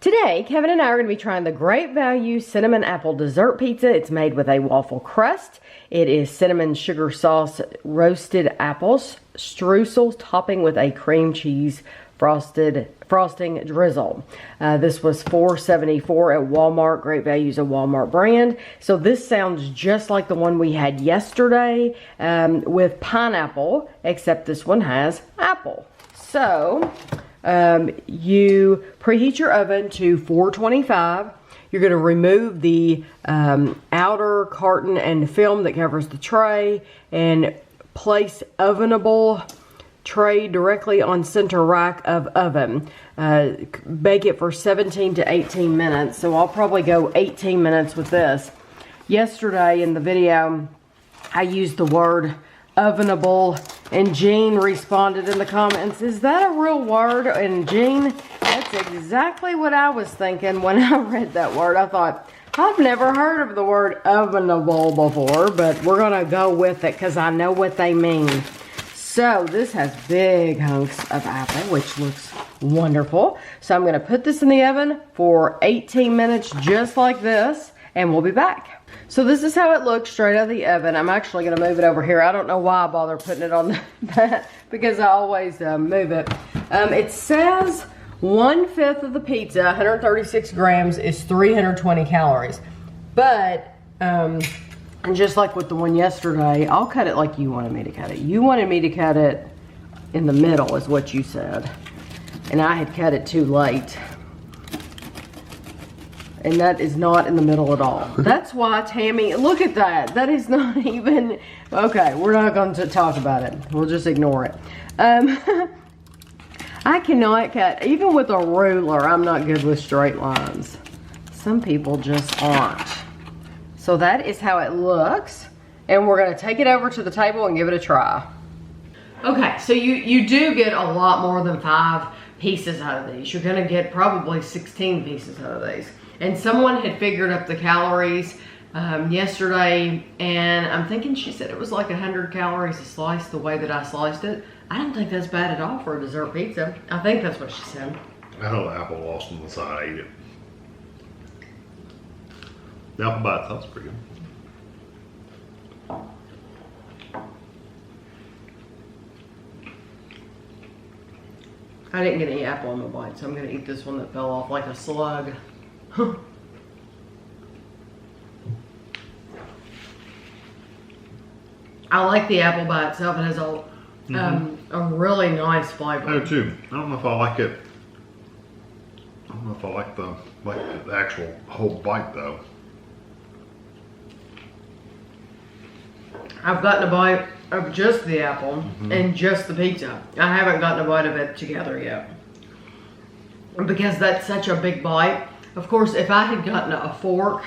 Today, Kevin and I are going to be trying the Great Value Cinnamon Apple Dessert Pizza. It's made with a waffle crust. It is cinnamon sugar sauce, roasted apples, streusel topping with a cream cheese frosting drizzle. This was $4.74 at Walmart. Great Value is a Walmart brand. So this sounds just like the one we had yesterday with pineapple, except this one has apple. So you preheat your oven to 425. You're going to remove the outer carton and film that covers the tray and place ovenable tray directly on center rack of oven. Bake it for 17 to 18 minutes. So I'll probably go 18 minutes with this. Yesterday in the video, I used the word ovenable, and Jean responded in the comments, is that a real word? And Jean, that's exactly what I was thinking when I read that word. I thought, I've never heard of the word ovenable before, but we're gonna go with it because I know what they mean. So this has big hunks of apple, which looks wonderful. So I'm gonna put this in the oven for 18 minutes just like this, and we'll be back. So this is how it looks straight out of the oven. I'm actually going to move it over here. I don't know why I bother putting it on that because I always move it. It says 1/5 of the pizza, 136 grams, is 320 calories. But, and just like with the one yesterday, I'll cut it like you wanted me to cut it. You wanted me to cut it in the middle is what you said. And I had cut it too late. And that is not in the middle at all. That's why Tammy, look at that. That is not even, okay, we're not going to talk about it. We'll just ignore it. I cannot cut, even with a ruler, I'm not good with straight lines. Some people just aren't. So that is how it looks. And we're gonna take it over to the table and give it a try. Okay, so you do get a lot more than 5 pieces out of these. You're gonna get probably 16 pieces out of these. And someone had figured up the calories yesterday, and I'm thinking she said it was like 100 calories a slice the way that I sliced it. I don't think that's bad at all for a dessert pizza. I think that's what she said. I know the apple lost on the side, I ate it. The apple by itself's pretty good. I didn't get any apple on my bite, so I'm gonna eat this one that fell off like a slug. I like the apple by itself. It has a really nice flavor. I do too. I don't know if I like it. I don't know if I like the actual whole bite though. I've gotten a bite of just the apple and just the pizza. I haven't gotten a bite of it together yet. Because that's such a big bite. Of course, if I had gotten a fork,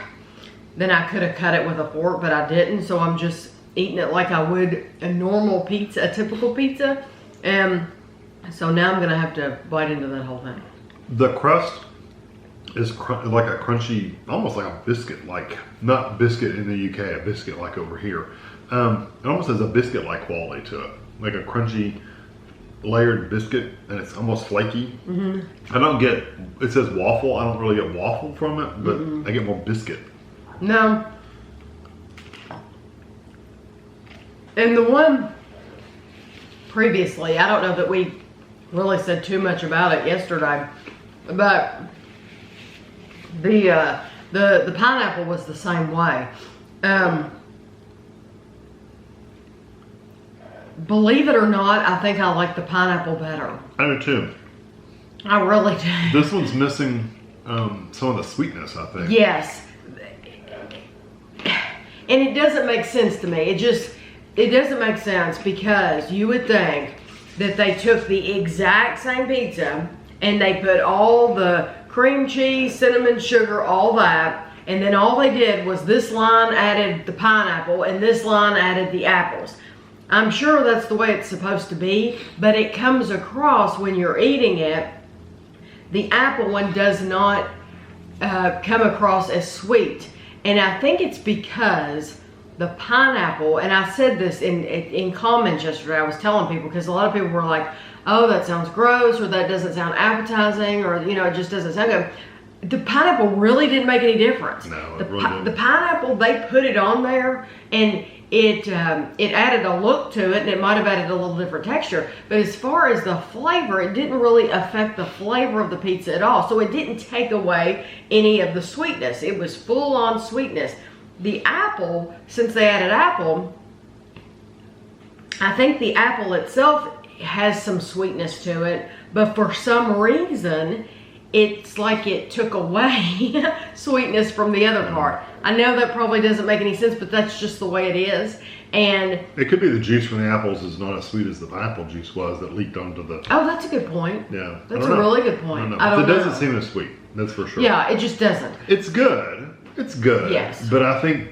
then I could have cut it with a fork, but I didn't. So I'm just eating it like I would a normal pizza, a typical pizza. And so now I'm gonna have to bite into that whole thing. The crust is like a crunchy, almost like a biscuit, like not biscuit in the UK, a biscuit like over here. It almost has a biscuit-like quality to it, like a crunchy layered biscuit, and it's almost flaky. I don't get, it says waffle, I don't really get waffle from it, but I get more biscuit. No. And the one previously, I don't know that we really said too much about it yesterday, but the pineapple was the same way. Believe it or not, I think I like the pineapple better. I do too. I really do. This one's missing some of the sweetness, I think. Yes. And it doesn't make sense to me. It doesn't make sense because you would think that they took the exact same pizza and they put all the cream cheese, cinnamon, sugar, all that, and then all they did was this line added the pineapple and this line added the apples. I'm sure that's the way it's supposed to be, but it comes across when you're eating it, the apple one does not come across as sweet. And I think it's because the pineapple, and I said this in comments yesterday, I was telling people, because a lot of people were like, oh, that sounds gross, or that doesn't sound appetizing, or, you know, it just doesn't sound good. the pineapple really didn't make any difference. No, it really didn't. The pineapple, they put it on there, and it added a look to it, and it might have added a little different texture. But as far as the flavor, it didn't really affect the flavor of the pizza at all. So it didn't take away any of the sweetness. It was full on sweetness. The apple, since they added apple, I think the apple itself has some sweetness to it, but for some reason, it's like it took away sweetness from the other part. I know that probably doesn't make any sense, but that's just the way it is. And it could be the juice from the apples is not as sweet as the pineapple juice was that leaked onto the. Oh, that's a good point. Yeah, that's a really good point. I don't know. It doesn't seem as sweet. That's for sure. Yeah, it just doesn't. It's good. It's good. Yes. But I think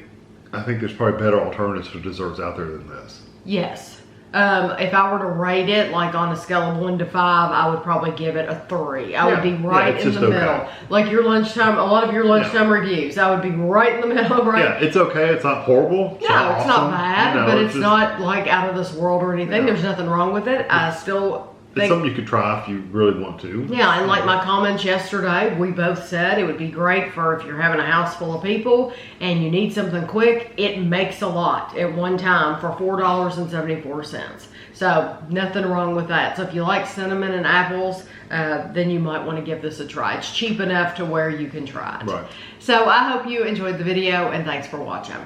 there's probably better alternatives for desserts out there than this. Yes. If I were to rate it, like on a scale of 1 to 5, I would probably give it a 3. I would be right in the middle. Like your lunchtime, a lot of your lunchtime reviews, I would be right in the middle, right? Yeah, it's okay. It's not horrible. It's no, it's not awesome. bad, but it's just not like out of this world or anything. No. There's nothing wrong with it. I still it's something you could try if you really want to. Yeah, and like my comments yesterday, we both said it would be great for if you're having a house full of people and you need something quick. It makes a lot at one time for $4.74. So nothing wrong with that. So if you like cinnamon and apples, then you might want to give this a try. It's cheap enough to where you can try it. Right. So I hope you enjoyed the video, and thanks for watching.